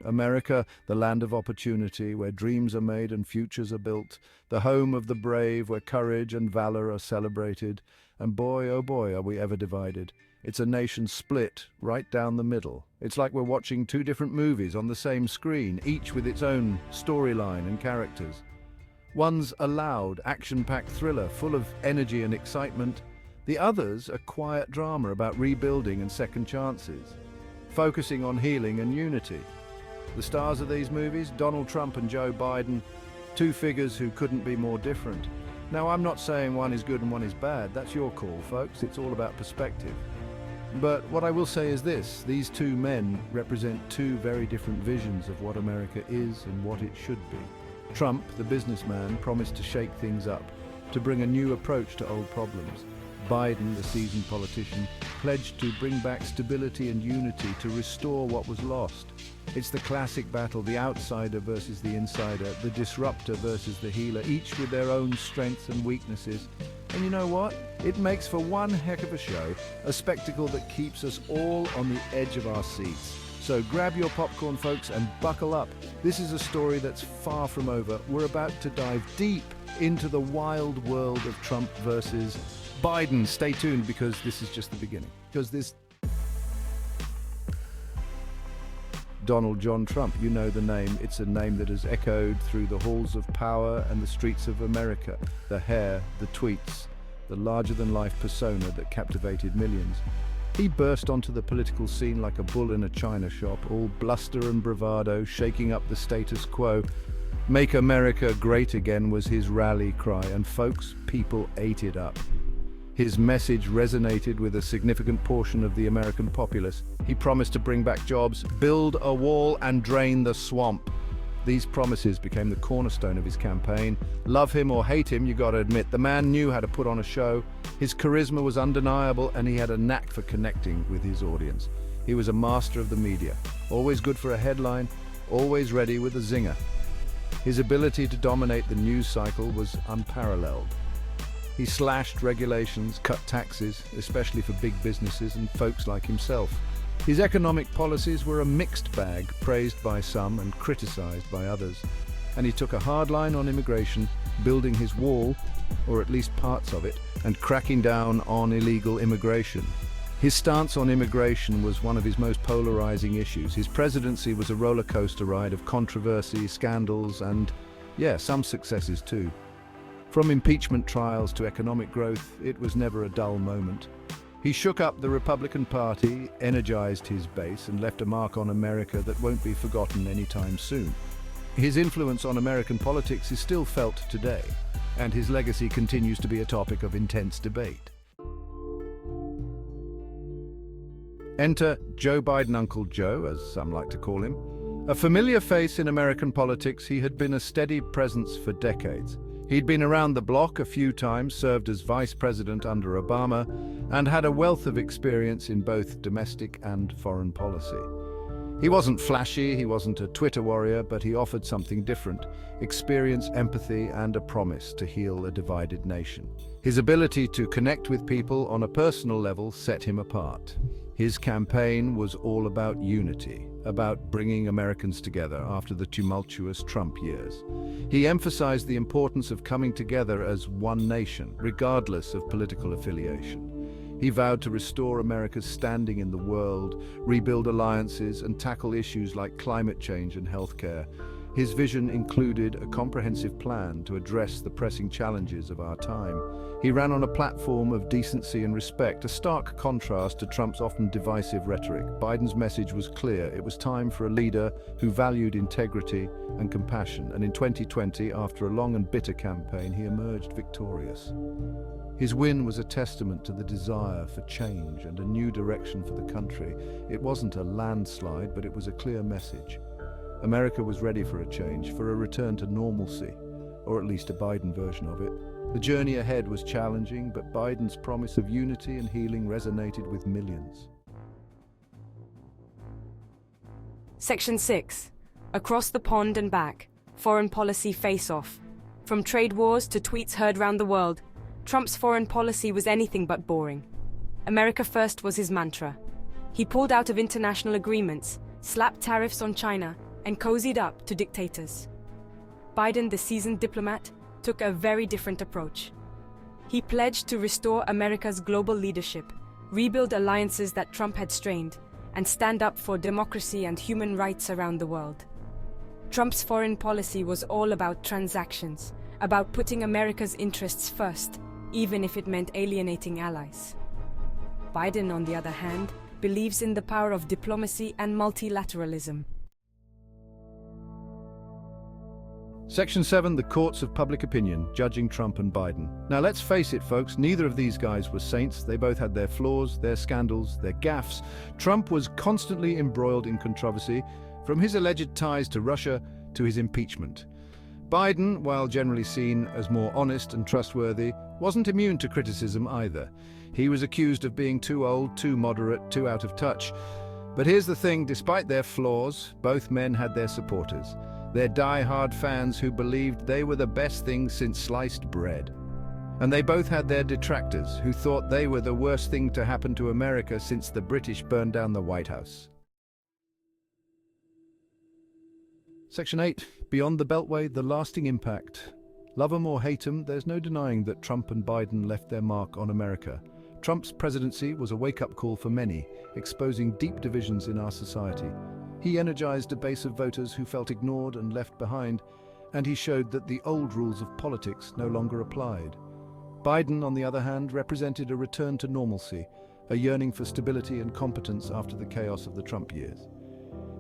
America, the land of opportunity, where dreams are made and futures are built, the home of the brave, where courage and valor are celebrated. And boy, oh boy, are we ever divided. It's a nation split right down the middle. It's like we're watching two different movies on the same screen, each with its own storyline and characters. One's a loud, action-packed thriller full of energy and excitement. The other's a quiet drama about rebuilding and second chances, focusing on healing and unity. The stars of these movies, Donald Trump and Joe Biden, two figures who couldn't be more different. Now, I'm not saying one is good and one is bad. That's your call, folks. It's all about perspective. But what I will say is this: these two men represent two very different visions of what America is and what it should be. Trump, the businessman, promised to shake things up, to bring a new approach to old problems. Biden, the seasoned politician, pledged to bring back stability and unity, to restore what was lost. It's the classic battle, the outsider versus the insider, the disruptor versus the healer, each with their own strengths and weaknesses. And you know what? It makes for one heck of a show, a spectacle that keeps us all on the edge of our seats. So grab your popcorn, folks, and buckle up. This is a story that's far from over. We're about to dive deep into the wild world of Trump versus Biden. Stay tuned, because this is just the beginning. Because this Donald John Trump, you know the name. It's a name that has echoed through the halls of power and the streets of America. The hair, the tweets, the larger-than-life persona that captivated millions. He burst onto the political scene like a bull in a china shop, all bluster and bravado, shaking up the status quo. "Make America Great Again" was his rally cry, and folks, people ate it up. His message resonated with a significant portion of the American populace. He promised to bring back jobs, build a wall, and drain the swamp. These promises became the cornerstone of his campaign. Love him or hate him, you gotta admit, the man knew how to put on a show. His charisma was undeniable, and he had a knack for connecting with his audience. He was a master of the media, always good for a headline, always ready with a zinger. His ability to dominate the news cycle was unparalleled. He slashed regulations, cut taxes, especially for big businesses and folks like himself. His economic policies were a mixed bag, praised by some and criticized by others. And he took a hard line on immigration, building his wall, or at least parts of it, and cracking down on illegal immigration. His stance on immigration was one of his most polarizing issues. His presidency was a roller coaster ride of controversy, scandals, and, yeah, some successes too. From impeachment trials to economic growth, it was never a dull moment. He shook up the Republican Party, energized his base, and left a mark on America that won't be forgotten anytime soon. His influence on American politics is still felt today, and his legacy continues to be a topic of intense debate. Enter Joe Biden, Uncle Joe, as some like to call him. A familiar face in American politics, he had been a steady presence for decades. He'd been around the block a few times, served as vice president under Obama, and had a wealth of experience in both domestic and foreign policy. He wasn't flashy, he wasn't a Twitter warrior, but he offered something different: experience, empathy, and a promise to heal a divided nation. His ability to connect with people on a personal level set him apart. His campaign was all about unity, about bringing Americans together after the tumultuous Trump years. He emphasized the importance of coming together as one nation, regardless of political affiliation. He vowed to restore America's standing in the world, rebuild alliances, and tackle issues like climate change and healthcare. His vision included a comprehensive plan to address the pressing challenges of our time. He ran on a platform of decency and respect, a stark contrast to Trump's often divisive rhetoric. Biden's message was clear: it was time for a leader who valued integrity and compassion. And in 2020, after a long and bitter campaign, he emerged victorious. His win was a testament to the desire for change and a new direction for the country. It wasn't a landslide, but it was a clear message. America was ready for a change, for a return to normalcy, or at least a Biden version of it. The journey ahead was challenging, but Biden's promise of unity and healing resonated with millions. Section 6. Across the pond and back. Foreign policy face-off. From trade wars to tweets heard round the world, Trump's foreign policy was anything but boring. America first was his mantra. He pulled out of international agreements, slapped tariffs on China, and cozied up to dictators. Biden, the seasoned diplomat, took a very different approach. He pledged to restore America's global leadership, rebuild alliances that Trump had strained, and stand up for democracy and human rights around the world. Trump's foreign policy was all about transactions, about putting America's interests first, even if it meant alienating allies. Biden, on the other hand, believes in the power of diplomacy and multilateralism. Section 7, the courts of public opinion, judging Trump and Biden. Now let's face it, folks, neither of these guys were saints. They both had their flaws, their scandals, their gaffes. Trump was constantly embroiled in controversy, from his alleged ties to Russia to his impeachment. Biden, while generally seen as more honest and trustworthy, wasn't immune to criticism either. He was accused of being too old, too moderate, too out of touch. But here's the thing, despite their flaws, both men had their supporters. Their die-hard fans who believed they were the best thing since sliced bread. And they both had their detractors who thought they were the worst thing to happen to America since the British burned down the White House. Section 8, beyond the Beltway, the lasting impact. Love 'em or hate 'em, there's no denying that Trump and Biden left their mark on America. Trump's presidency was a wake-up call for many, exposing deep divisions in our society. He energized a base of voters who felt ignored and left behind, and he showed that the old rules of politics no longer applied. Biden, on the other hand, represented a return to normalcy, a yearning for stability and competence after the chaos of the Trump years.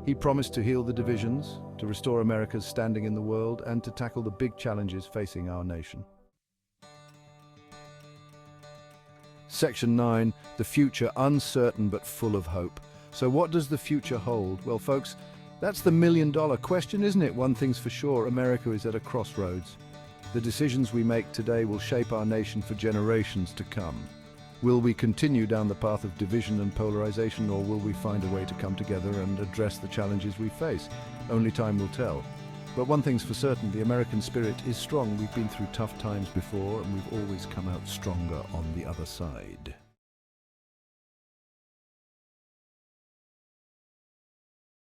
He promised to heal the divisions, to restore America's standing in the world, and to tackle the big challenges facing our nation. Section 9, the future, uncertain but full of hope. So what does the future hold? Well, folks, that's the million-dollar question, isn't it? One thing's for sure, America is at a crossroads. The decisions we make today will shape our nation for generations to come. Will we continue down the path of division and polarization, or will we find a way to come together and address the challenges we face? Only time will tell. But one thing's for certain, the American spirit is strong. We've been through tough times before, and we've always come out stronger on the other side.